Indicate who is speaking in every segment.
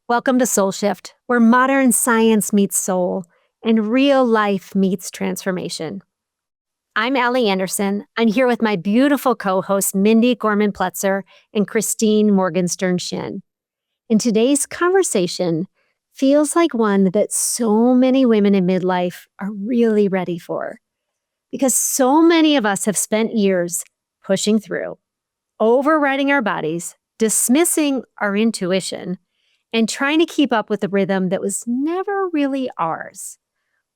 Speaker 1: Welcome to Soul Shift, where modern science meets soul and real life meets transformation. I'm Allie Anderson. I'm here with my beautiful co-hosts, Mindy Gorman-Pletzer and Christine Morgenstern-Shin. And today's conversation feels like one that so many women in midlife are really ready for. Because so many of us have spent years pushing through, overriding our bodies, dismissing our intuition, and trying to keep up with the rhythm that was never really ours.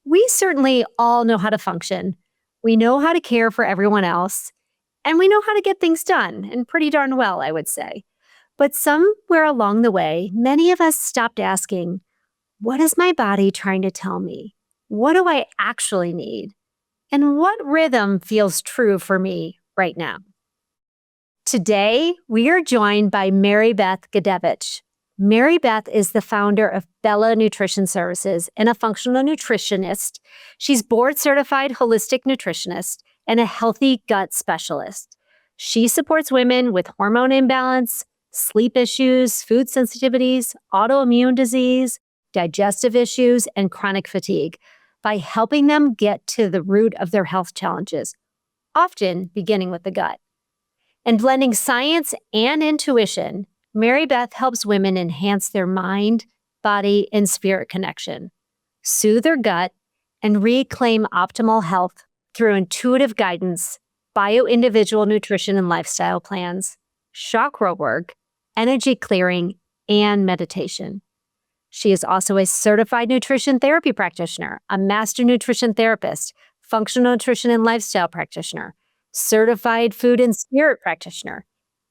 Speaker 1: We certainly all know how to function. We know how to care for everyone else, and we know how to get things done, and pretty darn well, I would say. But somewhere along the way, many of us stopped asking, what is my body trying to tell me? What do I actually need? And what rhythm feels true for me right now? Today, we are joined by Mary Beth Gudewicz. Mary Beth is the founder of Bella Nutrition Services and a functional nutritionist. She's board-certified holistic nutritionist and a healthy gut specialist. She supports women with hormone imbalance, sleep issues, food sensitivities, autoimmune disease, digestive issues, and chronic fatigue by helping them get to the root of their health challenges, often beginning with the gut. And blending science and intuition, Mary Beth helps women enhance their mind, body, and spirit connection, soothe their gut, and reclaim optimal health through intuitive guidance, bio-individual nutrition and lifestyle plans, chakra work, energy clearing, and meditation. She is also a certified nutrition therapy practitioner, a master nutrition therapist, functional nutrition and lifestyle practitioner, certified food and spirit practitioner,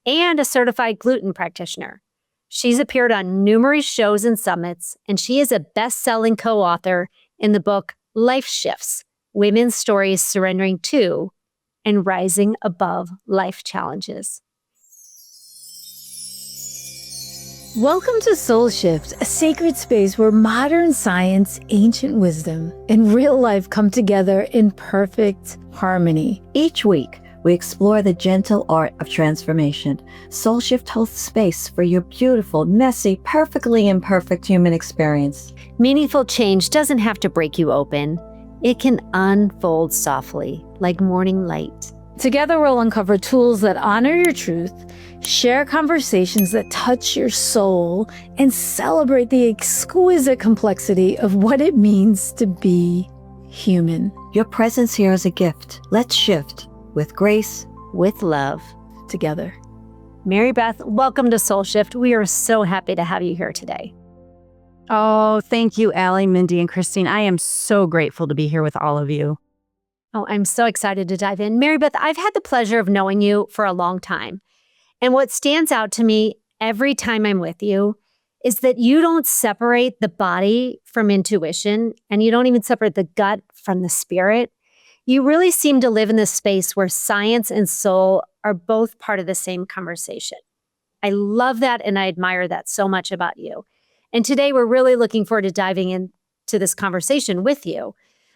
Speaker 1: and a certified gluten practitioner. She's appeared on numerous shows and summits, and she is a best-selling co-author in the book Life Shifts: Women's Stories Surrendering to and Rising Above Life Challenges.
Speaker 2: Welcome to Soul Shift, a sacred space where modern science, ancient wisdom, and real life come together in perfect harmony.
Speaker 3: Each week, we explore the gentle art of transformation. Soul Shift holds space for your beautiful, messy, perfectly imperfect human experience.
Speaker 1: Meaningful change doesn't have to break you open. It can unfold softly, like morning light.
Speaker 2: Together, we'll uncover tools that honor your truth, share conversations that touch your soul, and celebrate the exquisite complexity of what it means to be human.
Speaker 3: Your presence here is a gift. Let's shift with grace,
Speaker 1: with love,
Speaker 2: together.
Speaker 1: Mary Beth, welcome to Soul Shift. We are so happy to have you here today.
Speaker 4: Oh, thank you, Allie, Mindy, and Christine. I am so grateful to be here with all of you.
Speaker 1: Oh, I'm so excited to dive in. Mary Beth, I've had the pleasure of knowing you for a long time. And what stands out to me every time I'm with you is that you don't separate the body from intuition, and you don't even separate the gut from the spirit. You really seem to live in this space where science and soul are both part of the same conversation. I love that, and I admire that so much about you. And today we're really looking forward to diving into this conversation with you.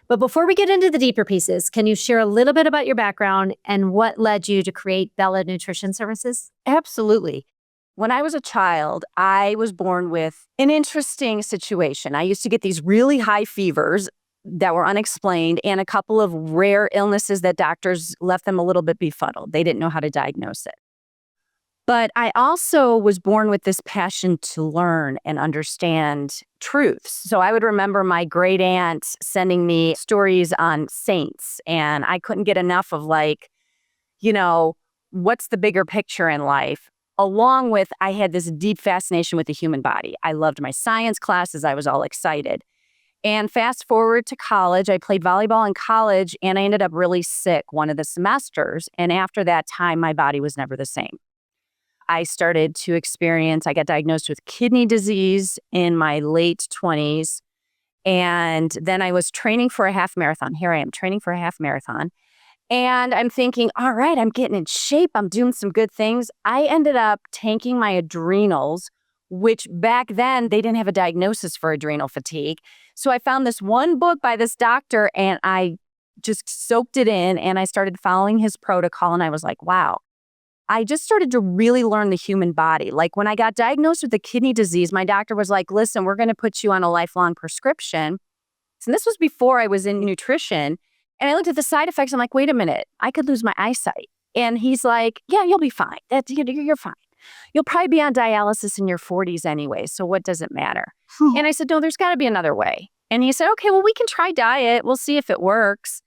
Speaker 1: But before we get into the deeper pieces, can you share a little bit about your background and what led you to create Bella Nutrition Services?
Speaker 4: Absolutely. When I was a child, I was born with an interesting situation. I used to get these really high fevers that were unexplained and a couple of rare illnesses that doctors left them a little bit befuddled. They didn't know how to diagnose it. But I also was born with this passion to learn and understand truths. So I would remember my great aunt sending me stories on saints, and I couldn't get enough of what's the bigger picture in life? Along with, I had this deep fascination with the human body. I loved my science classes. I was all excited. And fast forward to college, I played volleyball in college, and I ended up really sick one of the semesters. And after that time, my body was never the same. I got diagnosed with kidney disease in my late 20s. And then I was training for a half marathon. Here I am training for a half marathon. And I'm thinking, all right, I'm getting in shape. I'm doing some good things. I ended up tanking my adrenals, which back then they didn't have a diagnosis for adrenal fatigue. So I found this one book by this doctor and I just soaked it in and I started following his protocol. And I was like, wow, I just started to really learn the human body. Like when I got diagnosed with a kidney disease, my doctor was like, listen, we're going to put you on a lifelong prescription. And this was before I was in nutrition. And I looked at the side effects. I'm like, wait a minute, I could lose my eyesight. And he's like, yeah, you'll be fine. You're fine. You'll probably be on dialysis in your 40s anyway. So what does it matter? And I said, no, there's got to be another way. And he said, okay, well, we can try diet. We'll see if it works.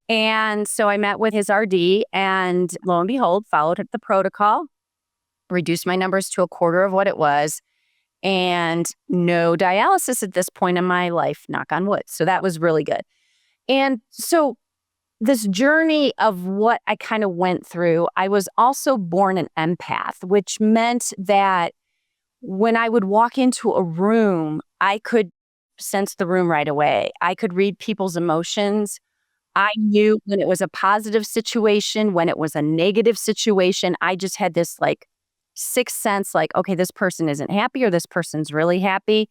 Speaker 4: And so I met with his RD and lo and behold, followed the protocol, reduced my numbers to a quarter of what it was, and no dialysis at this point in my life, knock on wood. So that was really good. And so this journey of what I kind of went through, I was also born an empath, which meant that when I would walk into a room, I could sense the room right away. I could read people's emotions. I knew when it was a positive situation, when it was a negative situation. I just had this like sixth sense, like, okay, this person isn't happy or this person's really happy.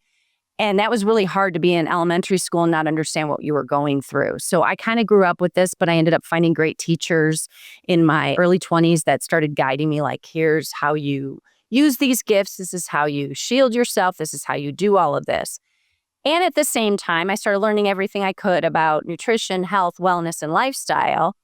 Speaker 4: And that was really hard to be in elementary school and not understand what you were going through. So I kind of grew up with this, but I ended up finding great teachers in my early 20s that started guiding me, like, here's how you use these gifts. This is how you shield yourself. This is how you do all of this. And at the same time, I started learning everything I could about nutrition, health, wellness, and lifestyle.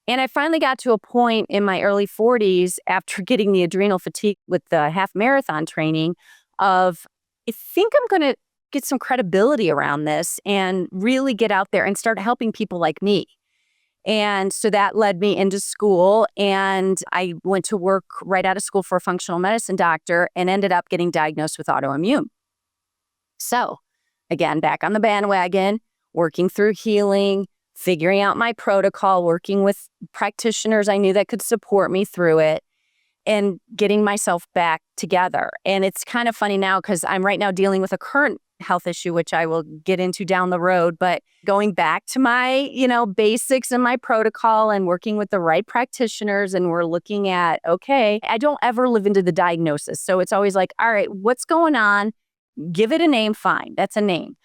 Speaker 4: And I finally got to a point in my early 40s after getting the adrenal fatigue with the half marathon training of, I think I'm going to get some credibility around this and really get out there and start helping people like me. And so that led me into school, and I went to work right out of school for a functional medicine doctor and ended up getting diagnosed with autoimmune. So again, back on the bandwagon, working through healing, figuring out my protocol, working with practitioners I knew that could support me through it, and getting myself back together. And it's kind of funny now because I'm right now dealing with a current health issue, which I will get into down the road, but going back to my, basics and my protocol and working with the right practitioners. And we're looking at, okay, I don't ever live into the diagnosis. So it's always like, all right, what's going on? Give it a name. Fine. That's a name.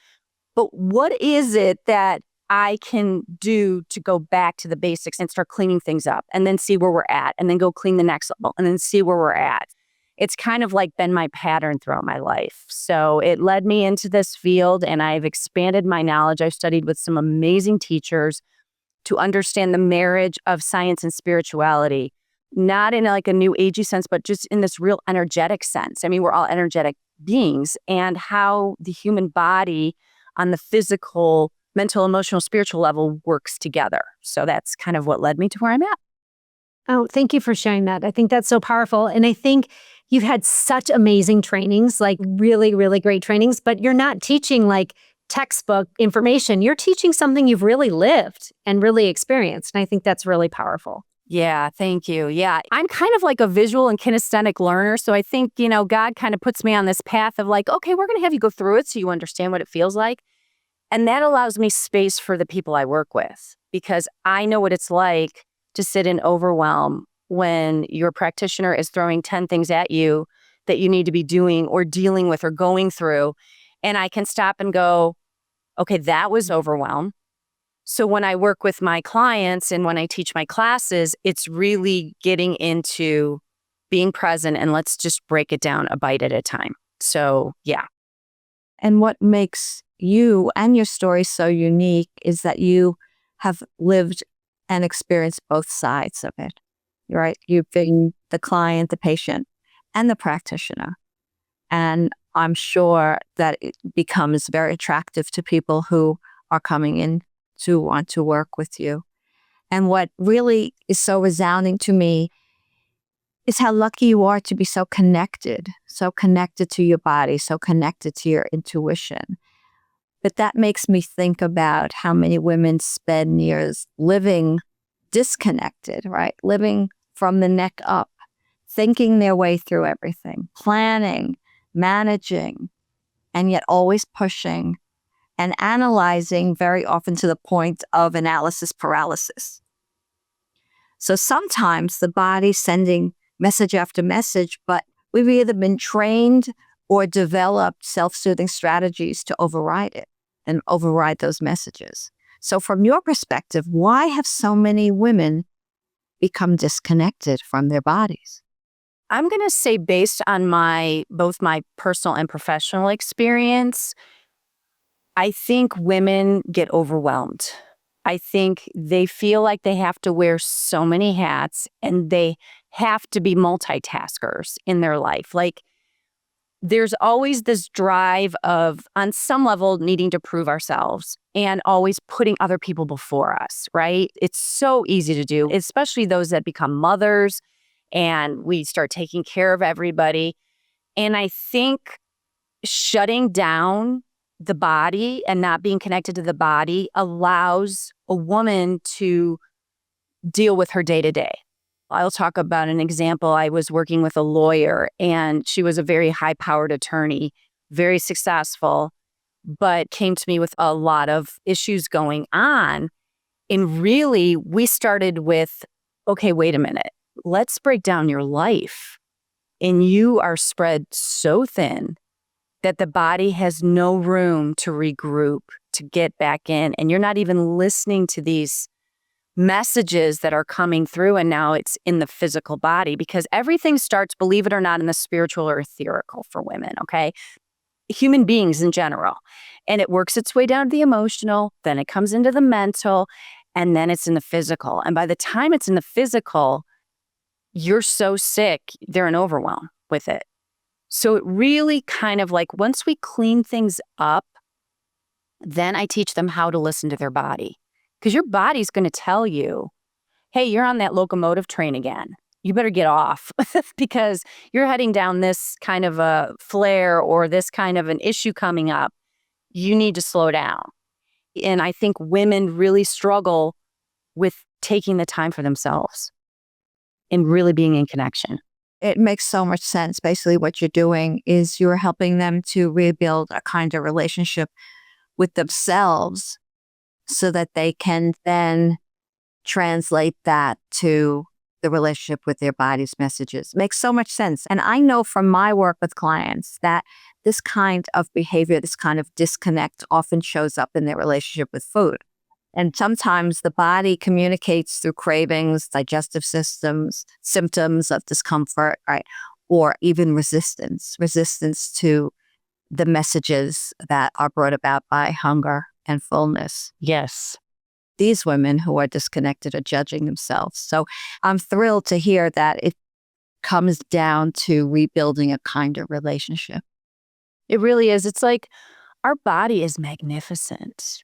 Speaker 4: But what is it that I can do to go back to the basics and start cleaning things up and then see where we're at and then go clean the next level and then see where we're at? It's kind of like been my pattern throughout my life. So it led me into this field, and I've expanded my knowledge. I've studied with some amazing teachers to understand the marriage of science and spirituality, not in like a new agey sense, but just in this real energetic sense. I mean, we're all energetic beings, and how the human body on the physical, mental, emotional, spiritual level works together. So that's kind of what led me to where I'm at.
Speaker 1: Oh, thank you for sharing that. I think that's so powerful. And I think you've had such amazing trainings, like really, really great trainings, but you're not teaching like textbook information. You're teaching something you've really lived and really experienced. And I think that's really powerful.
Speaker 4: Yeah, thank you. Yeah, I'm kind of like a visual and kinesthetic learner. So I think, God kind of puts me on this path of like, okay, we're going to have you go through it so you understand what it feels like. And that allows me space for the people I work with, because I know what it's like to sit in overwhelm when your practitioner is throwing 10 things at you that you need to be doing or dealing with or going through. And I can stop and go, okay, that was overwhelm. So when I work with my clients and when I teach my classes, it's really getting into being present and let's just break it down a bite at a time. So, yeah.
Speaker 3: And what makes you and your story so unique is that you have lived and experienced both sides of it, right? You've been the client, the patient, and the practitioner. And I'm sure that it becomes very attractive to people who are coming in to want to work with you. And what really is so resounding to me is how lucky you are to be so connected to your body, so connected to your intuition. But that makes me think about how many women spend years living disconnected, right? Living from the neck up, thinking their way through everything, planning, managing, and yet always pushing and analyzing, very often to the point of analysis paralysis. So sometimes the body's sending message after message, but we've either been trained or developed self-soothing strategies to override it and override those messages. So from your perspective, why have so many women become disconnected from their bodies?
Speaker 4: I'm going to say, based on both my personal and professional experience, I think women get overwhelmed. I think they feel like they have to wear so many hats and they have to be multitaskers in their life. Like, there's always this drive of, on some level, needing to prove ourselves and always putting other people before us, right? It's so easy to do, especially those that become mothers and we start taking care of everybody. And I think shutting down the body and not being connected to the body allows a woman to deal with her day to day. I'll talk about an example. I was working with a lawyer and she was a very high-powered attorney, very successful, but came to me with a lot of issues going on. And really, we started with, okay, wait a minute. Let's break down your life. And you are spread so thin that the body has no room to regroup, to get back in. And you're not even listening to these messages that are coming through, and now it's in the physical body, because everything starts, believe it or not, in the spiritual or etherical for women, okay? Human beings in general. And it works its way down to the emotional, then it comes into the mental, and then it's in the physical. And by the time it's in the physical, you're so sick, they're in overwhelm with it. So it really kind of like, once we clean things up, then I teach them how to listen to their body. Because your body's going to tell you, hey, you're on that locomotive train again. You better get off because you're heading down this kind of a flare or this kind of an issue coming up. You need to slow down. And I think women really struggle with taking the time for themselves and really being in connection.
Speaker 3: It makes so much sense. Basically, what you're doing is you're helping them to rebuild a kind of relationship with themselves so that they can then translate that to the relationship with their body's messages. Makes so much sense. And I know from my work with clients that this kind of behavior, this kind of disconnect often shows up in their relationship with food. And sometimes the body communicates through cravings, digestive systems, symptoms of discomfort, right? Or even resistance to the messages that are brought about by hunger and fullness.
Speaker 4: Yes.
Speaker 3: These women who are disconnected are judging themselves. So I'm thrilled to hear that it comes down to rebuilding a kind of relationship.
Speaker 4: It really is. It's like our body is magnificent.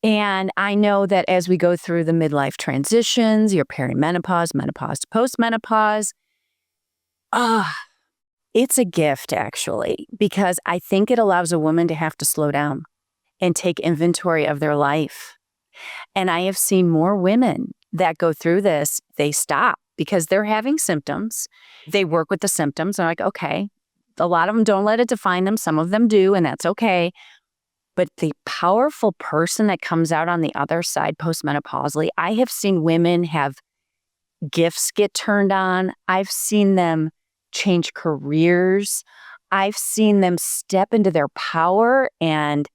Speaker 4: And I know that as we go through the midlife transitions, your perimenopause, menopause, postmenopause, it's a gift actually, because I think it allows a woman to have to slow down and take inventory of their life. And I have seen more women that go through this, they stop because they're having symptoms. They work with the symptoms. They're like, okay, a lot of them don't let it define them. Some of them do, and that's okay. But the powerful person that comes out on the other side postmenopausally, I have seen women have gifts get turned on. I've seen them change careers. I've seen them step into their power and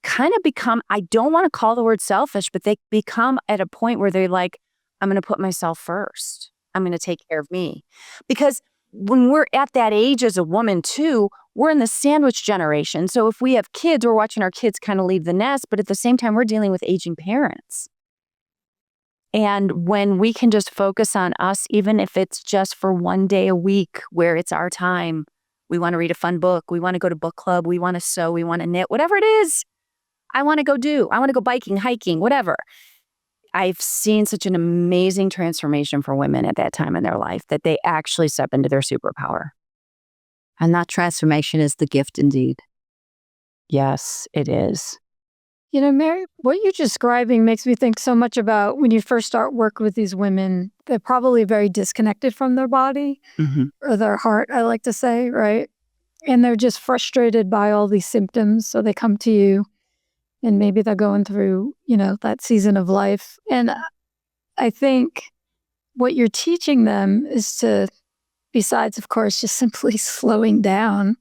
Speaker 4: kind of become, I don't want to call the word selfish, but they become at a point where they're like, I'm going to put myself first. I'm going to take care of me. Because when we're at that age as a woman too, we're in the sandwich generation. So if we have kids, we're watching our kids kind of leave the nest, but at the same time, we're dealing with aging parents. And when we can just focus on us, even if it's just for one day a week where it's our time, we want to read a fun book, we want to go to book club, we want to sew, we want to knit, whatever it is, I want to go do. I want to go biking, hiking, whatever. I've seen such an amazing transformation for women at that time in their life that they actually step into their superpower.
Speaker 3: And that transformation is the gift indeed.
Speaker 4: Yes, it is.
Speaker 2: You know, Mary, what you're describing makes me think so much about when you first start working with these women, they're probably very disconnected from their body or their heart, I like to say, right? And they're just frustrated by all these symptoms. So they come to you and maybe they're going through, you know, that season of life. And I think what you're teaching them is to, besides, of course, just simply slowing down,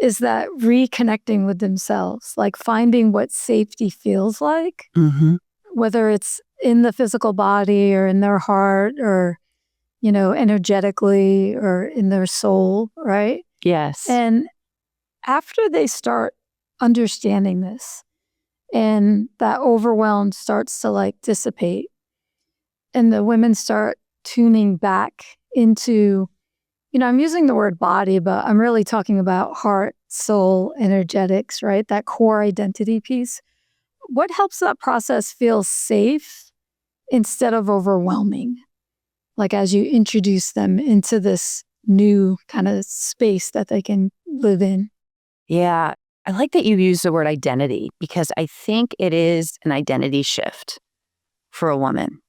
Speaker 2: is that reconnecting with themselves, like finding what safety feels like, whether it's in the physical body or in their heart or, energetically or in their soul, right?
Speaker 4: Yes.
Speaker 2: And after they start understanding this and that overwhelm starts to dissipate and the women start tuning back into, I'm using the word body, but I'm really talking about heart, soul, energetics, right? That core identity piece. What helps that process feel safe instead of overwhelming? As you introduce them into this new kind of space that they can live in.
Speaker 4: Yeah. I like that you use the word identity because I think it is an identity shift for a woman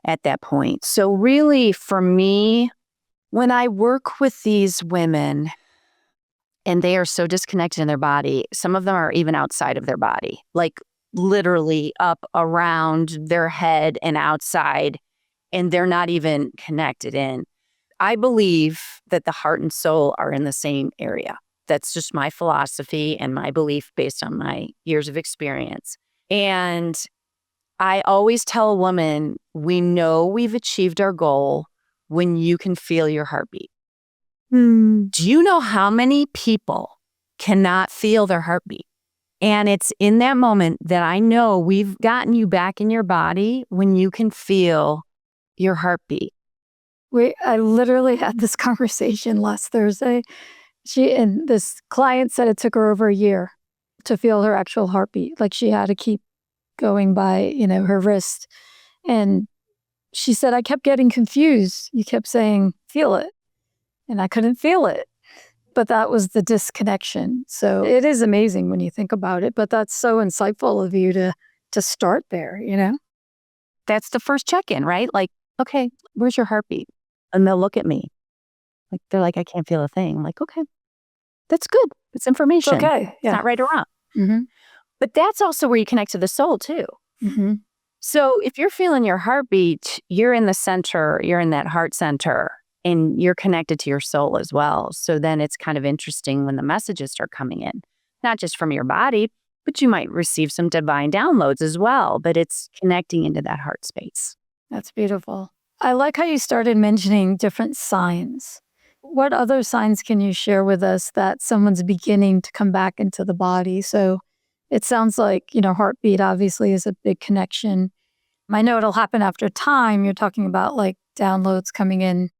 Speaker 4: at that point. So really for me, when I work with these women and they are so disconnected in their body, some of them are even outside of their body, literally up around their head and outside, and they're not even connected in. I believe that the heart and soul are in the same area. That's just my philosophy and my belief based on my years of experience. And I always tell a woman, we know we've achieved our goal when you can feel your heartbeat. Do you know how many people cannot feel their heartbeat? And it's in that moment that I know we've gotten you back in your body when you can feel your heartbeat.
Speaker 2: I literally had this conversation last Thursday. And this client said it took her over a year to feel her actual heartbeat. She had to keep going by, her wrist. And she said, I kept getting confused. You kept saying, feel it. And I couldn't feel it. But that was the disconnection. So it is amazing when you think about it. But that's so insightful of you to start there,
Speaker 4: That's the first check-in, right? Okay, where's your heartbeat? And they'll look at me. They're like, I can't feel a thing. I'm like, okay, that's good. It's information.
Speaker 2: It's okay.
Speaker 4: It's not right or wrong.
Speaker 2: Mm-hmm.
Speaker 4: But that's also where you connect to the soul too.
Speaker 2: Mm-hmm.
Speaker 4: So if you're feeling your heartbeat, you're in the center, you're in that heart center, and you're connected to your soul as well. So then it's kind of interesting when the messages start coming in, not just from your body, but you might receive some divine downloads as well. But it's connecting into that heart space.
Speaker 2: That's beautiful. I like how you started mentioning different signs. What other signs can you share with us that someone's beginning to come back into the body? So it sounds like, heartbeat obviously is a big connection. I know it'll happen after time. You're talking about downloads coming in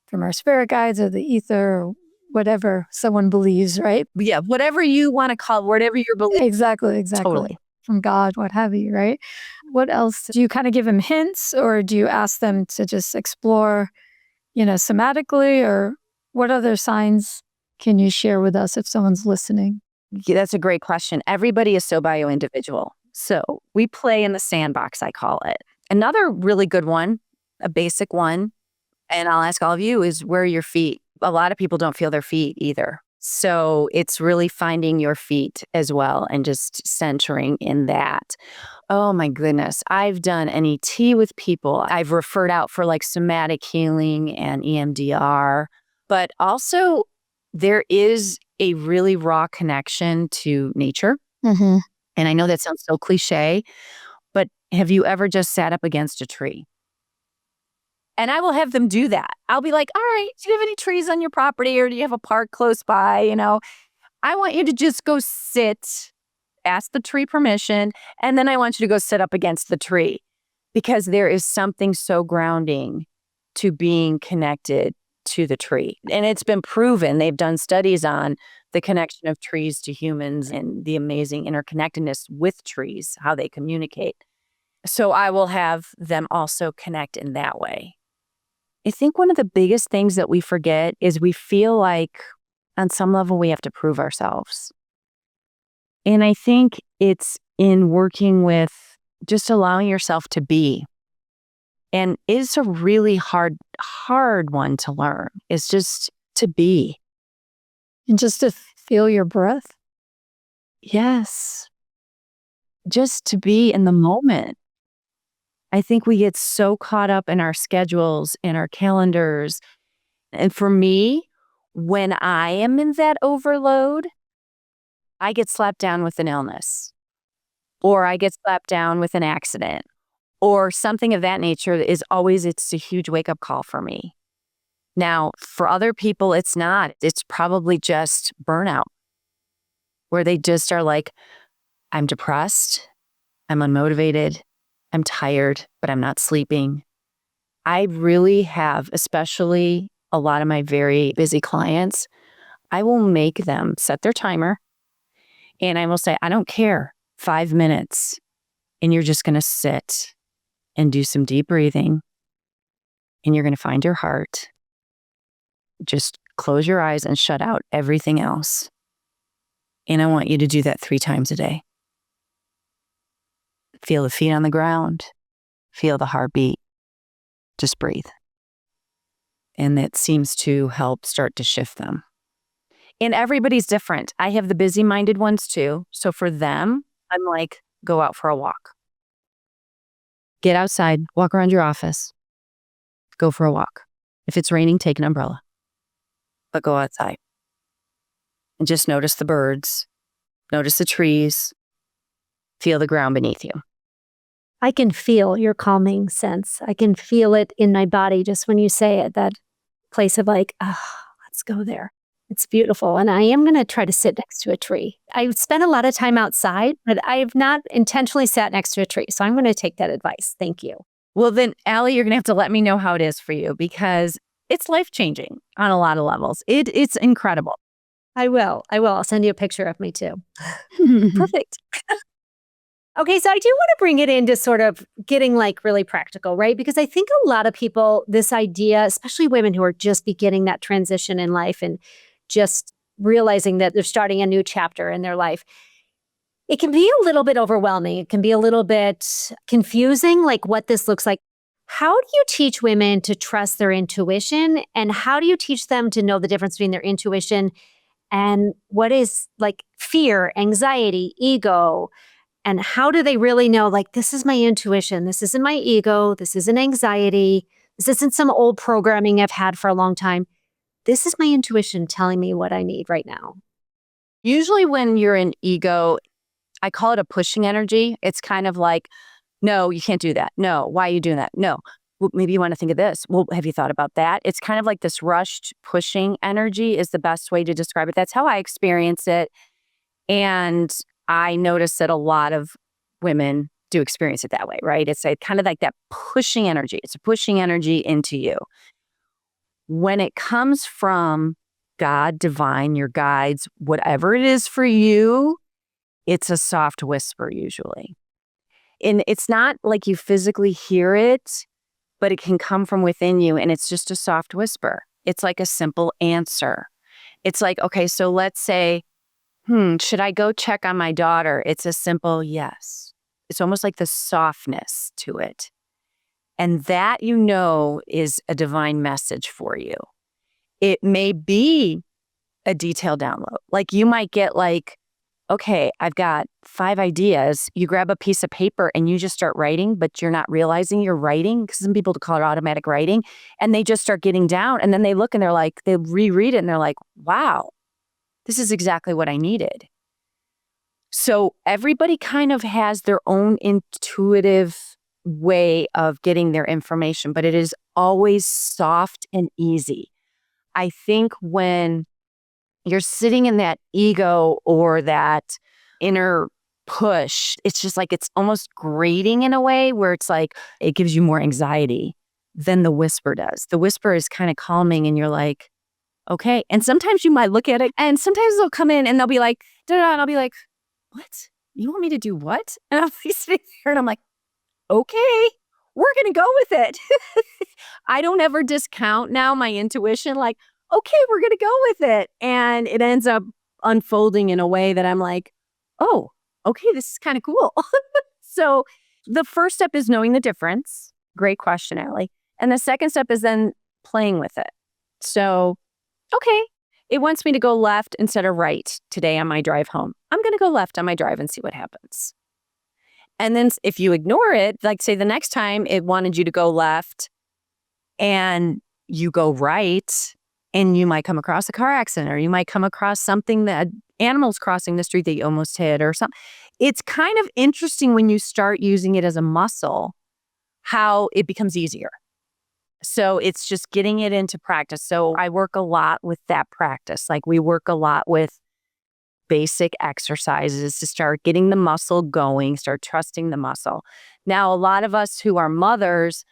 Speaker 2: from our spirit guides or the ether or whatever someone believes, right?
Speaker 4: Yeah, whatever you want to call it, whatever your belief.
Speaker 2: Exactly.
Speaker 4: Totally.
Speaker 2: From God, what have you, right? What else? Do you kind of give them hints or do you ask them to just explore, somatically, or what other signs can you share with us if someone's listening?
Speaker 4: Yeah, that's a great question. Everybody is so bio-individual. So we play in the sandbox, I call it. Another really good one, a basic one, and I'll ask all of you, is where are your feet? A lot of people don't feel their feet either. So it's really finding your feet as well and just centering in that. Oh my goodness. I've done NET with people. I've referred out for somatic healing and EMDR, but also there is a really raw connection to nature.
Speaker 2: Mm-hmm.
Speaker 4: And I know that sounds so cliche, but have you ever just sat up against a tree? And I will have them do that. I'll be like, all right, do you have any trees on your property or do you have a park close by? I want you to just go sit, ask the tree permission, and then I want you to go sit up against the tree because there is something so grounding to being connected to the tree. And it's been proven. They've done studies on the connection of trees to humans and the amazing interconnectedness with trees, how they communicate. So I will have them also connect in that way. I think one of the biggest things that we forget is we feel like on some level we have to prove ourselves. And I think it's in working with just allowing yourself to be. And it's a really hard one to learn. It's just to be.
Speaker 2: And just to feel your breath.
Speaker 4: Yes. Just to be in the moment. I think we get so caught up in our schedules and our calendars. And for me, when I am in that overload, I get slapped down with an illness, or I get slapped down with an accident, or something of that nature it's a huge wake-up call for me. Now, for other people, it's not. It's probably just burnout, where they just are like, I'm depressed, I'm unmotivated, I'm tired, but I'm not sleeping. I really have, especially a lot of my very busy clients, I will make them set their timer and I will say, I don't care, 5 minutes, and you're just going to sit and do some deep breathing and you're going to find your heart. Just close your eyes and shut out everything else. And I want you to do that 3 times a day. Feel the feet on the ground. Feel the heartbeat. Just breathe. And that seems to help start to shift them. And everybody's different. I have the busy-minded ones too. So for them, I'm like, go out for a walk. Get outside, walk around your office. Go for a walk. If it's raining, take an umbrella. But go outside. And just notice the birds. Notice the trees. Feel the ground beneath you.
Speaker 1: I can feel your calming sense. I can feel it in my body just when you say it, that place of like, let's go there. It's beautiful. And I am going to try to sit next to a tree. I've spent a lot of time outside, but I've not intentionally sat next to a tree. So I'm going to take that advice. Thank you.
Speaker 4: Well, then, Allie, you're going to have to let me know how it is for you because it's life-changing on a lot of levels. It's incredible.
Speaker 1: I will. I'll send you a picture of me too. Perfect. Okay, so I do want to bring it into sort of getting like really practical, right? Because I think a lot of people, this idea, especially women who are just beginning that transition in life and just realizing that they're starting a new chapter in their life, it can be a little bit overwhelming. It can be a little bit confusing, like what this looks like. How do you teach women to trust their intuition? And how do you teach them to know the difference between their intuition and what is like fear, anxiety, ego? And how do they really know, like, this is my intuition, this isn't my ego, this isn't anxiety, this isn't some old programming I've had for a long time. This is my intuition telling me what I need right now.
Speaker 4: Usually when you're in ego, I call it a pushing energy. It's kind of like, no, you can't do that. No, why are you doing that? No, well, maybe you want to think of this. Well, have you thought about that? It's kind of like this rushed pushing energy is the best way to describe it. That's how I experience it. And I notice that a lot of women do experience it that way, right? It's kind of like that pushing energy. It's a pushing energy into you. When it comes from God, divine, your guides, whatever it is for you, it's a soft whisper usually. And it's not like you physically hear it, but it can come from within you and it's just a soft whisper. It's like a simple answer. It's like, okay, so let's say, should I go check on my daughter? It's a simple yes. It's almost like the softness to it. And that, is a divine message for you. It may be a detailed download. Like you might get like, okay, I've got 5 ideas. You grab a piece of paper and you just start writing, but you're not realizing you're writing because some people call it automatic writing. And they just start getting down and then they look and they're like, they reread it and they're like, wow. This is exactly what I needed. So everybody kind of has their own intuitive way of getting their information, but it is always soft and easy. I think when you're sitting in that ego or that inner push, it's just like it's almost grating in a way where it's like it gives you more anxiety than the whisper does. The whisper is kind of calming and you're like, okay. And sometimes you might look at it and sometimes they'll come in and they'll be like, da-da, and I'll be like, what? You want me to do what? And I'll be sitting there and I'm like, okay, we're going to go with it. I don't ever discount now my intuition. Like, okay, we're going to go with it. And it ends up unfolding in a way that I'm like, oh, okay, this is kind of cool. So the first step is knowing the difference. Great question, Allie. And the second step is then playing with it. So okay, it wants me to go left instead of right today on my drive home. I'm going to go left on my drive and see what happens. And then if you ignore it, like say the next time it wanted you to go left and you go right and you might come across a car accident or you might come across something that animals crossing the street that you almost hit or something. It's kind of interesting when you start using it as a muscle how it becomes easier. So it's just getting it into practice. So I work a lot with that practice. Like we work a lot with basic exercises to start getting the muscle going, start trusting the muscle. Now, a lot of us who are mothers,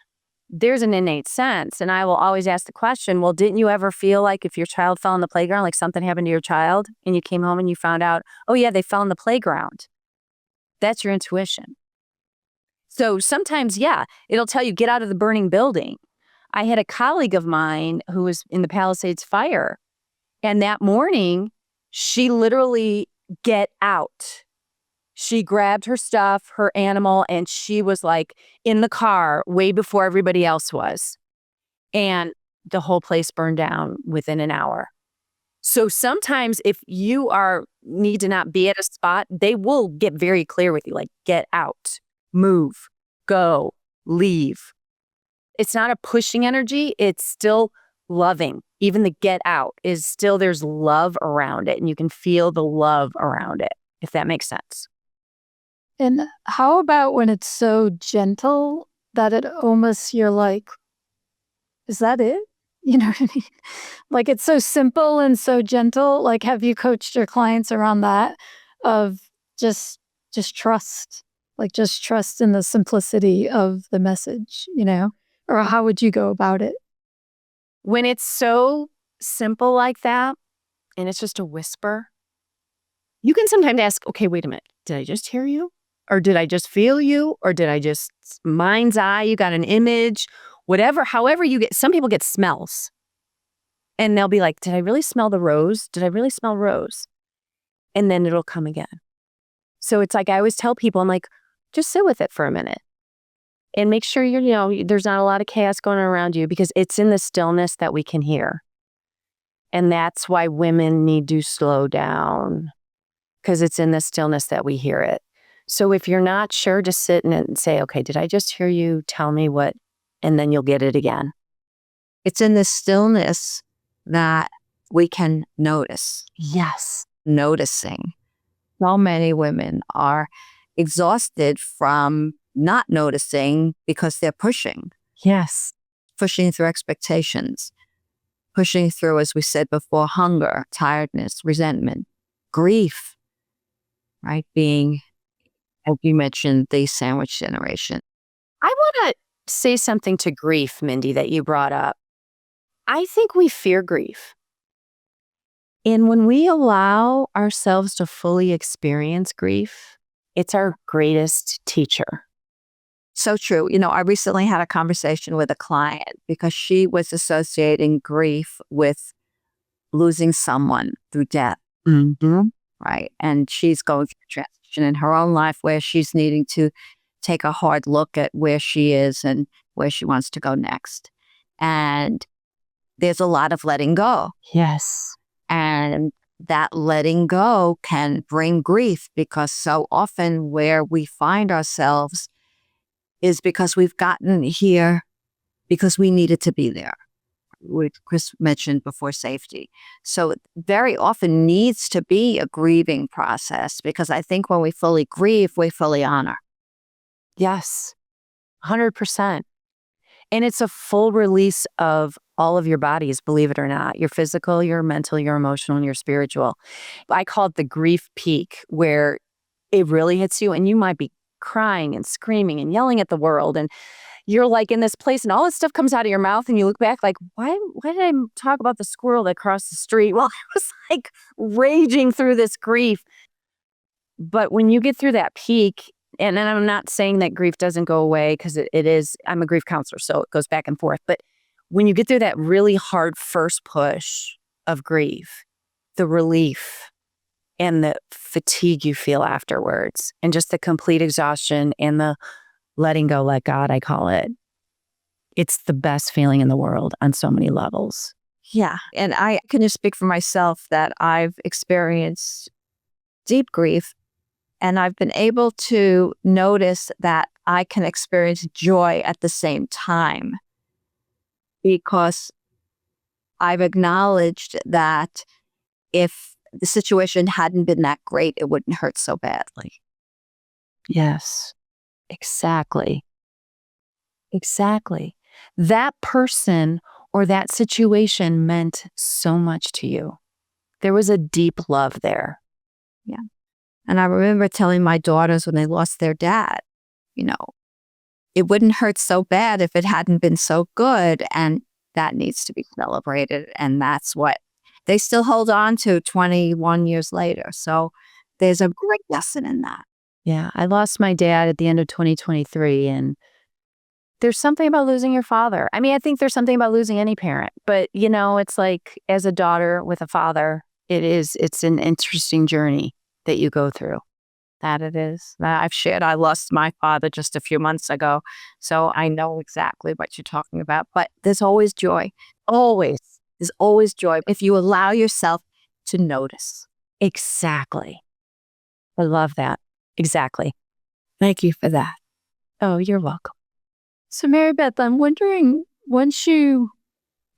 Speaker 4: there's an innate sense. And I will always ask the question, well, didn't you ever feel like if your child fell in the playground, like something happened to your child and you came home and you found out, oh yeah, they fell in the playground. That's your intuition. So sometimes, yeah, it'll tell you get out of the burning building. I had a colleague of mine who was in the Palisades fire. And that morning, she literally get out. She grabbed her stuff, her animal, and she was like in the car way before everybody else was. And the whole place burned down within an hour. So sometimes if you need to not be at a spot, they will get very clear with you, like get out, move, go, leave. It's not a pushing energy. It's still loving. Even the get out is still, there's love around it and you can feel the love around it, if that makes sense.
Speaker 2: And how about when it's so gentle that it almost, you're like, is that it? You know what I mean? Like it's so simple and so gentle. Like, have you coached your clients around that of just trust, like just trust in the simplicity of the message, or how would you go about it?
Speaker 4: When it's so simple like that and it's just a whisper, you can sometimes ask, okay, wait a minute. Did I just hear you? Or did I just feel you? Or did I just mind's eye? You got an image, whatever, however you get. Some people get smells and they'll be like, did I really smell the rose? Did I really smell rose? And then it'll come again. So it's like, I always tell people, I'm like, just sit with it for a minute and make sure there's not a lot of chaos going on around you because it's in the stillness that we can hear. And that's why women need to slow down because it's in the stillness that we hear it. So if you're not sure, just sit in it and say, okay, did I just hear you? Tell me what, and then you'll get it again.
Speaker 3: It's in the stillness that we can notice.
Speaker 4: Yes.
Speaker 3: Noticing. So many women are exhausted from not noticing because they're pushing.
Speaker 4: Yes.
Speaker 3: Pushing through expectations. Pushing through, as we said before, hunger, tiredness, resentment, grief, right? Being, as you mentioned, the sandwich generation.
Speaker 4: I want to say something to grief, Mindy, that you brought up. I think we fear grief. And when we allow ourselves to fully experience grief, it's our greatest teacher.
Speaker 3: So true. I recently had a conversation with a client because she was associating grief with losing someone through death.
Speaker 4: Mm-hmm.
Speaker 3: Right. And she's going through a transition in her own life where she's needing to take a hard look at where she is and where she wants to go next. And there's a lot of letting go.
Speaker 4: Yes.
Speaker 3: And that letting go can bring grief because so often where we find ourselves is because we've gotten here because we needed to be there. Which Chris mentioned before, safety. So it very often needs to be a grieving process because I think when we fully grieve, we fully honor.
Speaker 4: Yes, 100%. And it's a full release of all of your bodies, believe it or not. Your physical, your mental, your emotional, and your spiritual. I call it the grief peak where it really hits you and you might be crying and screaming and yelling at the world and you're like in this place and all this stuff comes out of your mouth and you look back like, why did I talk about the squirrel that crossed the street? Well, I was like raging through this grief. But when you get through that peak, and I'm not saying that grief doesn't go away because it is, I'm a grief counselor, so it goes back and forth. But when you get through that really hard first push of grief, the relief and the fatigue you feel afterwards and just the complete exhaustion and the letting go, let God, I call it. It's the best feeling in the world on so many levels.
Speaker 3: Yeah. And I can just speak for myself that I've experienced deep grief and I've been able to notice that I can experience joy at the same time because I've acknowledged that if the situation hadn't been that great, it wouldn't hurt so badly.
Speaker 4: Yes. Exactly. Exactly. That person or that situation meant so much to you. There was a deep love there.
Speaker 3: Yeah. And I remember telling my daughters when they lost their dad, you know, it wouldn't hurt so bad if it hadn't been so good. And that needs to be celebrated. And that's what they still hold on to 21 years later. So there's a great lesson in that.
Speaker 4: Yeah. I lost my dad at the end of 2023. And there's something about losing your father. I mean, I think there's something about losing any parent. But, you know, it's like as a daughter with a father, it's an interesting journey that you go through.
Speaker 3: That it is. I've shared, I lost my father just a few months ago. So I know exactly what you're talking about. But there's always joy. Always. There's always joy if you allow yourself to notice.
Speaker 4: Exactly. I love that. Exactly.
Speaker 3: Thank you for that.
Speaker 4: Oh, you're welcome.
Speaker 2: So Mary Beth, I'm wondering, once you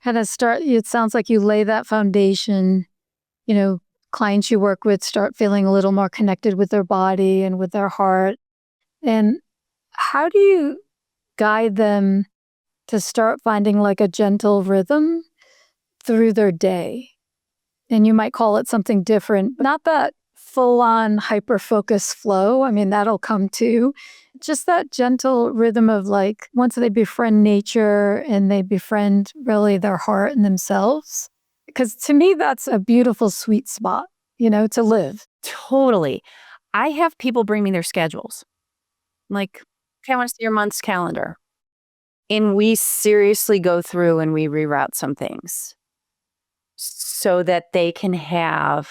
Speaker 2: kind of start, it sounds like you lay that foundation, you know, clients you work with start feeling a little more connected with their body and with their heart. And how do you guide them to start finding like a gentle rhythm through their day? And you might call it something different, not that full-on hyper-focused flow. I mean, that'll come too. Just that gentle rhythm of like, once they befriend nature and they befriend really their heart and themselves. Because to me, that's a beautiful sweet spot, you know, to live.
Speaker 4: Totally. I have people bring me their schedules. Like, okay, I want to see your month's calendar. And we seriously go through and we reroute some things so that they can have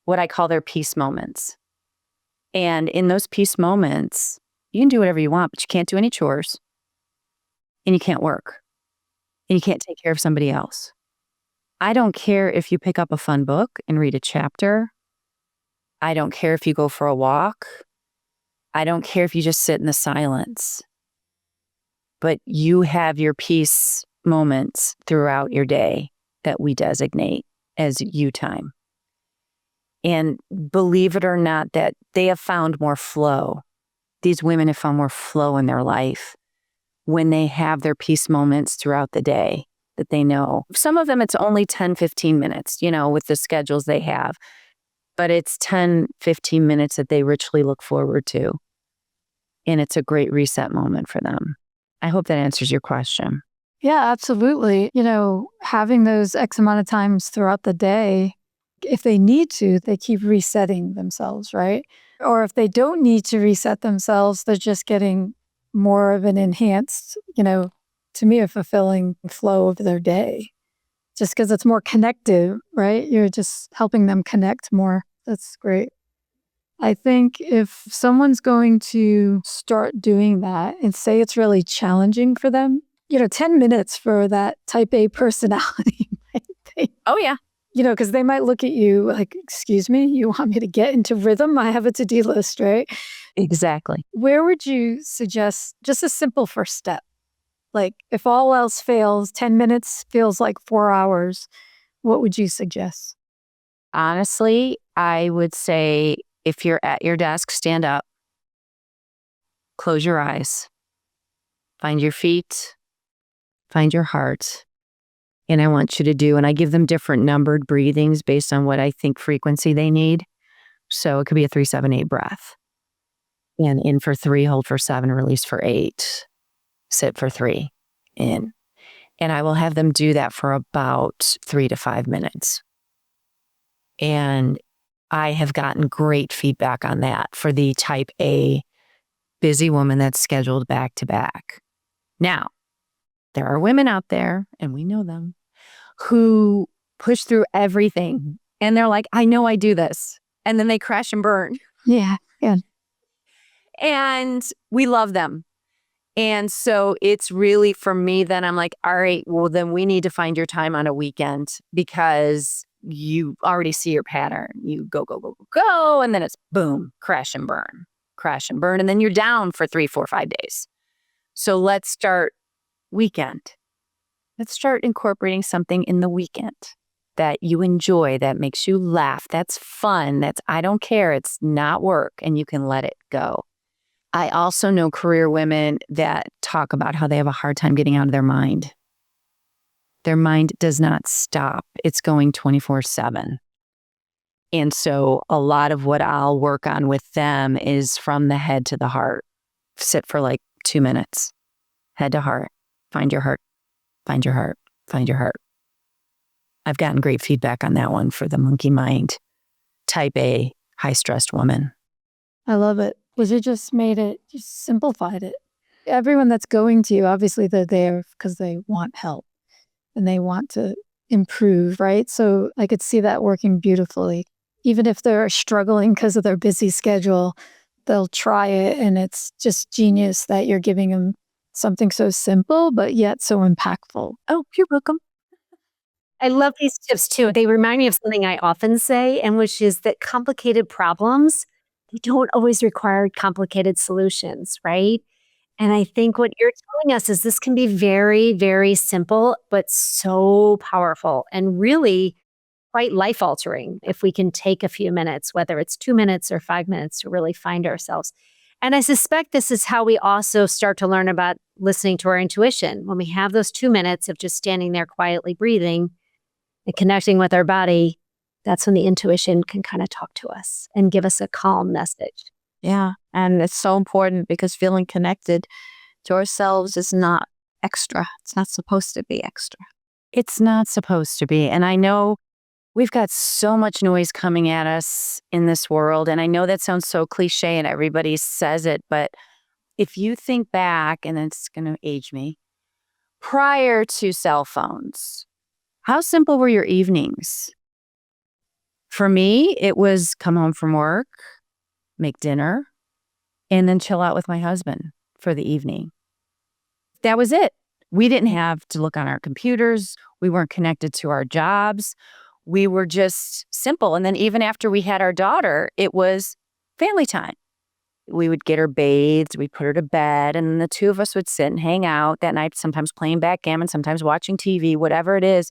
Speaker 4: what I call their peace moments. And in those peace moments, you can do whatever you want, but you can't do any chores. And you can't work. And you can't take care of somebody else. I don't care if you pick up a fun book and read a chapter. I don't care if you go for a walk. I don't care if you just sit in the silence. But you have your peace moments throughout your day that we designate as you time. And believe it or not, that they have found more flow. These women have found more flow in their life when they have their peace moments throughout the day that they know. Some of them, it's only 10, 15 minutes, you know, with the schedules they have. But it's 10, 15 minutes that they richly look forward to. And it's a great reset moment for them. I hope that answers your question.
Speaker 2: Yeah, absolutely. You know, having those X amount of times throughout the day, if they need to, they keep resetting themselves, right? Or if they don't need to reset themselves, they're just getting more of an enhanced, you know, to me, a fulfilling flow of their day. Just because it's more connective, right? You're just helping them connect more. That's great. I think if someone's going to start doing that and say it's really challenging for them, you know, 10 minutes for that type A personality.
Speaker 4: Oh, yeah.
Speaker 2: You know, because they might look at you like, excuse me, you want me to get into rhythm? I have a to-do list, right?
Speaker 4: Exactly.
Speaker 2: Where would you suggest just a simple first step? Like if all else fails, 10 minutes feels like 4 hours. What would you suggest?
Speaker 4: Honestly, I would say if you're at your desk, stand up, close your eyes, find your feet, find your heart. And I want you to do, and I give them different numbered breathings based on what I think frequency they need. So it could be a 3-7-8 breath. And in for 3, hold for 7, release for 8, sit for 3, in. And I will have them do that for about 3 to 5 minutes. And I have gotten great feedback on that for the type A busy woman that's scheduled back to back. Now, there are women out there, and we know them, who push through everything. And they're like, I know I do this. And then they crash and burn.
Speaker 2: Yeah.
Speaker 4: And we love them. And so it's really for me, then I'm like, all right, well, then we need to find your time on a weekend because you already see your pattern. You go, go, go, go, go. And then it's boom, crash and burn, crash and burn. And then you're down for 3, 4, 5 days. So let's start weekend. Let's start incorporating something in the weekend that you enjoy, that makes you laugh, that's fun, that's I don't care, it's not work, and you can let it go. I also know career women that talk about how they have a hard time getting out of their mind. Their mind does not stop. It's going 24/7. And so a lot of what I'll work on with them is from the head to the heart. Sit for like 2 minutes, head to heart, find your heart, find your heart, find your heart. I've gotten great feedback on that one for the monkey mind, type A, high-stressed woman.
Speaker 2: I love it because you just simplified it. Everyone that's going to you, obviously they're there because they want help and they want to improve, right? So I could see that working beautifully. Even if they're struggling because of their busy schedule, they'll try it, and it's just genius that you're giving them something so simple but yet so impactful.
Speaker 4: Oh, you're welcome.
Speaker 1: I love these tips too. They remind me of something I often say, and which is that complicated problems, they don't always require complicated solutions, right? And I think what you're telling us is this can be very, very simple, but so powerful and really quite life altering if we can take a few minutes, whether it's 2 minutes or 5 minutes, to really find ourselves. And I suspect this is how we also start to learn about listening to our intuition. When we have those 2 minutes of just standing there quietly breathing and connecting with our body, that's when the intuition can kind of talk to us and give us a calm message.
Speaker 3: Yeah. And it's so important because feeling connected to ourselves is not extra. It's not supposed to be extra.
Speaker 4: It's not supposed to be. And I know we've got so much noise coming at us in this world. And I know that sounds so cliche and everybody says it, but if you think back, and it's going to age me, prior to cell phones, how simple were your evenings? For me, it was come home from work, make dinner, and then chill out with my husband for the evening. That was it. We didn't have to look on our computers. We weren't connected to our jobs. We were just simple. And then even after we had our daughter, it was family time. We would get her bathed, we'd put her to bed, and then the two of us would sit and hang out that night, sometimes playing backgammon, sometimes watching TV, whatever it is.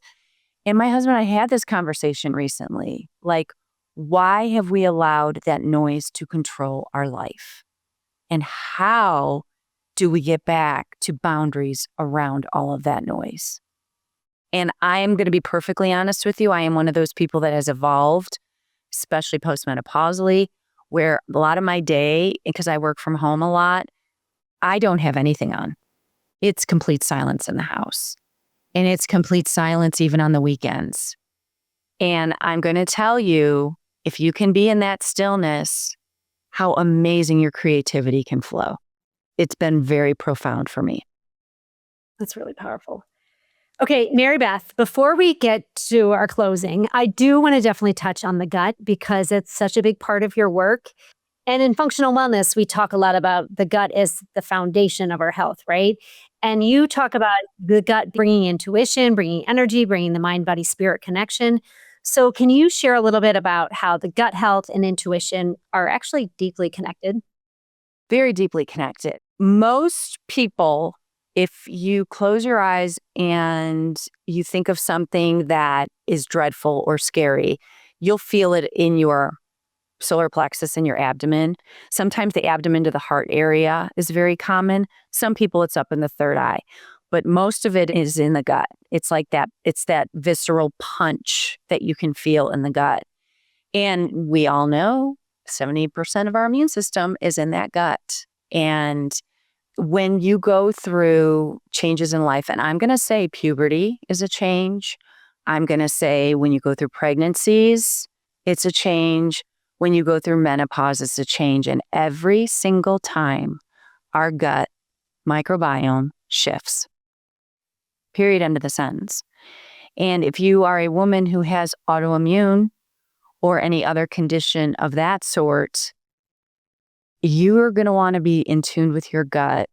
Speaker 4: And my husband and I had this conversation recently, like, why have we allowed that noise to control our life? And how do we get back to boundaries around all of that noise? And I am going to be perfectly honest with you. I am one of those people that has evolved, especially postmenopausally, where a lot of my day, because I work from home a lot, I don't have anything on. It's complete silence in the house. And it's complete silence even on the weekends. And I'm going to tell you, if you can be in that stillness, how amazing your creativity can flow. It's been very profound for me.
Speaker 1: That's really powerful. Okay, Mary Beth, before we get to our closing, I do want to definitely touch on the gut because it's such a big part of your work. And in functional wellness, we talk a lot about the gut as the foundation of our health, right? And you talk about the gut bringing intuition, bringing energy, bringing the mind, body, spirit connection. So can you share a little bit about how the gut health and intuition are actually deeply connected?
Speaker 4: Very deeply connected. Most people, if you close your eyes and you think of something that is dreadful or scary, you'll feel it in your solar plexus in your abdomen. Sometimes the abdomen to the heart area is very common. Some people it's up in the third eye, but most of it is in the gut. It's like that. It's that visceral punch that you can feel in the gut. And we all know 70% of our immune system is in that gut. And when you go through changes in life, and I'm going to say puberty is a change. I'm going to say when you go through pregnancies, it's a change. When you go through menopause, it's a change. And every single time our gut microbiome shifts. Period. End of the sentence. And if you are a woman who has autoimmune or any other condition of that sort, you're going to want to be in tune with your gut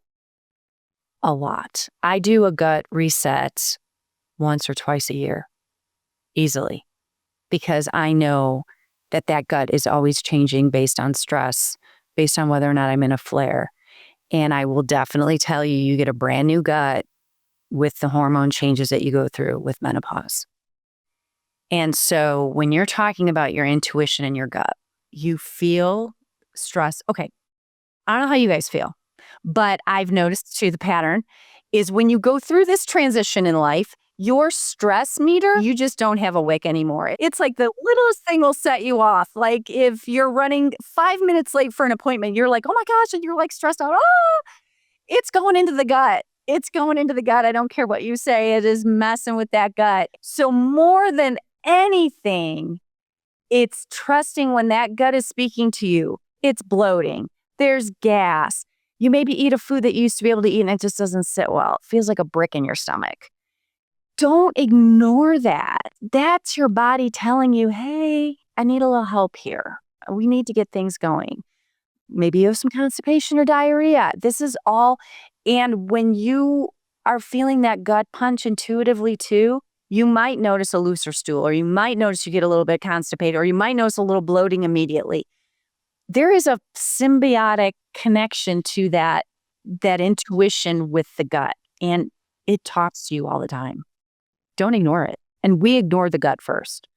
Speaker 4: a lot. I do a gut reset once or twice a year, easily, because I know that gut is always changing based on stress, based on whether or not I'm in a flare. And I will definitely tell you, you get a brand new gut with the hormone changes that you go through with menopause. And so when you're talking about your intuition and your gut, you feel stress. Okay, I don't know how you guys feel, But I've noticed too, the pattern is when you go through this transition in life, your stress meter, you just don't have a wick anymore. It's like the littlest thing will set you off. Like if you're running 5 minutes late for an appointment, you're like, oh my gosh, and you're like stressed out. Oh, it's going into the gut. It's going into the gut. I don't care what you say. It is messing with that gut. So more than anything, it's trusting when that gut is speaking to you. It's bloating. There's gas. You maybe eat a food that you used to be able to eat and it just doesn't sit well. It feels like a brick in your stomach. Don't ignore that. That's your body telling you, hey, I need a little help here. We need to get things going. Maybe you have some constipation or diarrhea. This is all. And when you are feeling that gut punch intuitively too, you might notice a looser stool, or you might notice you get a little bit constipated, or you might notice a little bloating immediately. There is a symbiotic connection to that intuition with the gut, and it talks to you all the time. Don't ignore it. And we ignore the gut first.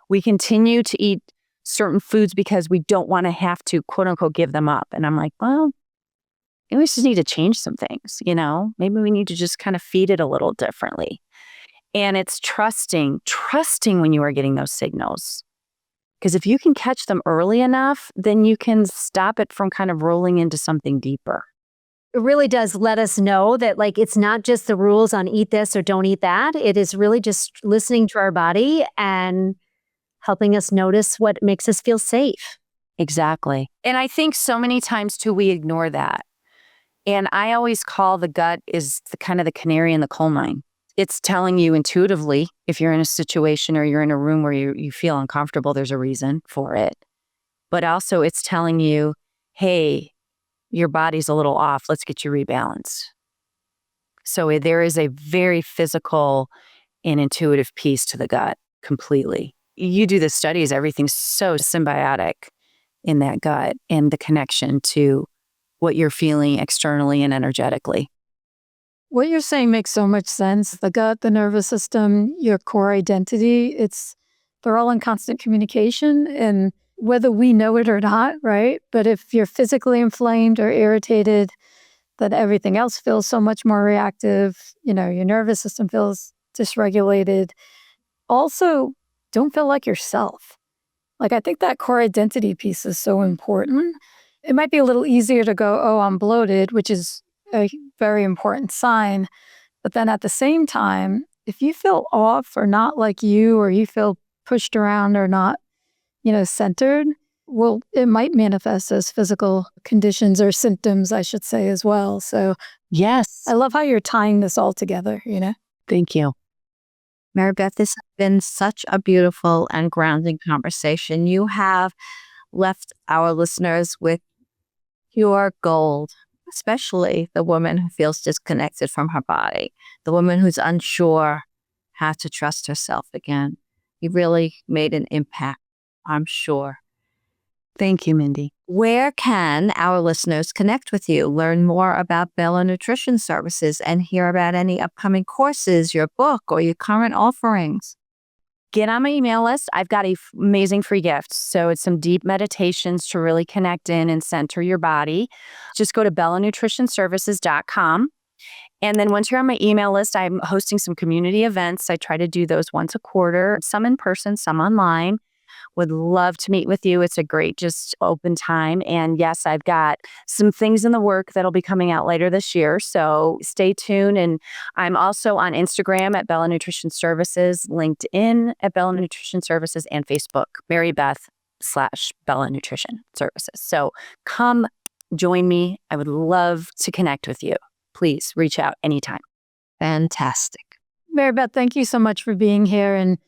Speaker 4: We continue to eat certain foods because we don't want to have to, quote unquote, give them up. And I'm like, well, maybe we just need to change some things, Maybe we need to just kind of feed it a little differently. And it's trusting when you are getting those signals. Because if you can catch them early enough, then you can stop it from kind of rolling into something deeper.
Speaker 1: It really does let us know that it's not just the rules on eat this or don't eat that. It is really just listening to our body and helping us notice what makes us feel safe.
Speaker 4: Exactly. And I think so many times too, we ignore that. And I always call the gut is the kind of the canary in the coal mine. It's telling you intuitively, if you're in a situation or you're in a room where you feel uncomfortable, there's a reason for it. But also it's telling you, hey, your body's a little off. Let's get you rebalanced. So there is a very physical and intuitive piece to the gut completely. You do the studies, everything's so symbiotic in that gut and the connection to what you're feeling externally and energetically.
Speaker 2: What you're saying makes so much sense. The gut, the nervous system, your core identity, they're all in constant communication, and whether we know it or not, right? But if you're physically inflamed or irritated, then everything else feels so much more reactive. Your nervous system feels dysregulated. Also, don't feel like yourself. I think that core identity piece is so important. It might be a little easier to go, oh, I'm bloated, which is a very important sign. But then at the same time, if you feel off or not like you, or you feel pushed around or not, centered, well, it might manifest as physical conditions or symptoms, I should say, as well. So
Speaker 4: yes,
Speaker 2: I love how you're tying this all together,
Speaker 4: Thank you.
Speaker 3: Mary Beth, this has been such a beautiful and grounding conversation. You have left our listeners with pure gold, especially the woman who feels disconnected from her body, the woman who's unsure how to trust herself again. You really made an impact, I'm sure.
Speaker 4: Thank you, Mindy.
Speaker 3: Where can our listeners connect with you, learn more about Bella Nutrition Services, and hear about any upcoming courses, your book, or your current offerings?
Speaker 4: Get on my email list. I've got amazing free gifts. So it's some deep meditations to really connect in and center your body. Just go to bellanutritionservices.com. And then once you're on my email list, I'm hosting some community events. I try to do those once a quarter, some in person, some online. Would love to meet with you. It's a great, just open time. And yes, I've got some things in the work that'll be coming out later this year. So stay tuned. And I'm also on Instagram at Bella Nutrition Services, LinkedIn at Bella Nutrition Services, and Facebook, Mary Beth /Bella Nutrition Services. So come join me. I would love to connect with you. Please reach out anytime.
Speaker 3: Fantastic.
Speaker 2: Mary Beth, thank you so much for being here and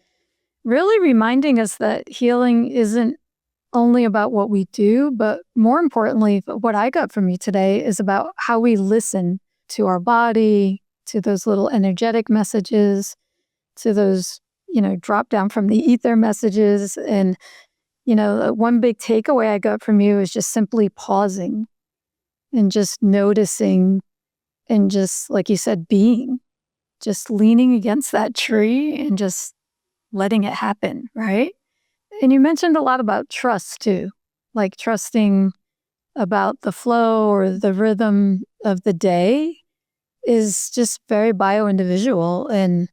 Speaker 2: really reminding us that healing isn't only about what we do, but more importantly, what I got from you today is about how we listen to our body, to those little energetic messages, to those, drop down from the ether messages. And, one big takeaway I got from you is just simply pausing and just noticing and just, like you said, being, just leaning against that tree and just letting it happen, right? And you mentioned a lot about trust too, like trusting about the flow or the rhythm of the day is just very bio-individual. And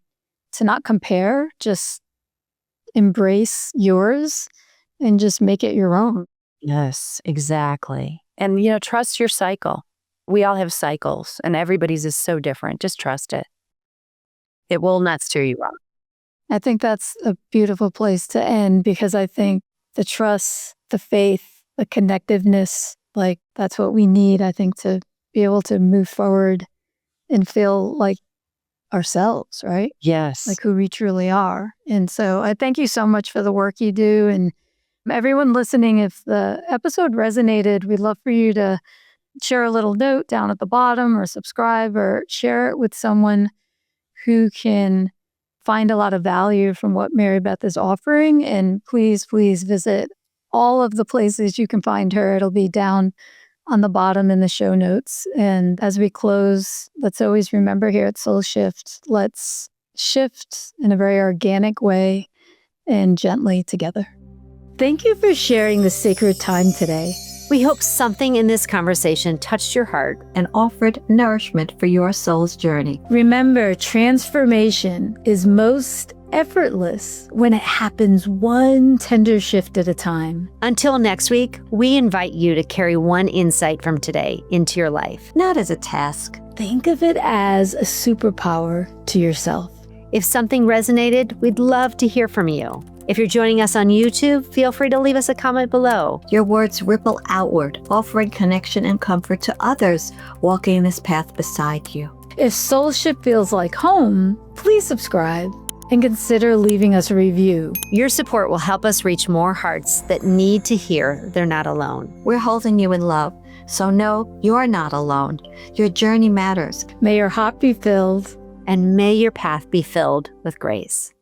Speaker 2: to not compare, just embrace yours and just make it your own.
Speaker 4: Yes, exactly. And, trust your cycle. We all have cycles, and everybody's is so different. Just trust it. It will not steer you wrong.
Speaker 2: I think that's a beautiful place to end, because I think the trust, the faith, the connectiveness, like that's what we need, I think, to be able to move forward and feel like ourselves, right?
Speaker 4: Yes.
Speaker 2: Like who we truly are. And so I thank you so much for the work you do. And everyone listening, if the episode resonated, we'd love for you to share a little note down at the bottom, or subscribe, or share it with someone who can find a lot of value from what Mary Beth is offering. And please visit all of the places you can find her. It'll be down on the bottom in the show notes. And as we close, let's always remember here at Soul Shift, let's shift in a very organic way and gently together. Thank you for sharing the sacred time today.
Speaker 1: We hope something in this conversation touched your heart
Speaker 3: and offered nourishment for your soul's journey.
Speaker 2: Remember, transformation is most effortless when it happens one tender shift at a time.
Speaker 1: Until next week, we invite you to carry one insight from today into your life.
Speaker 3: Not as a task.
Speaker 2: Think of it as a superpower to yourself.
Speaker 1: If something resonated, we'd love to hear from you. If you're joining us on YouTube, feel free to leave us a comment below.
Speaker 3: Your words ripple outward, offering connection and comfort to others walking this path beside you.
Speaker 2: If Soul Shift feels like home, please subscribe and consider leaving us a review.
Speaker 1: Your support will help us reach more hearts that need to hear they're not alone.
Speaker 3: We're holding you in love, so know you're not alone. Your journey matters.
Speaker 2: May your heart be filled,
Speaker 1: and may your path be filled with grace.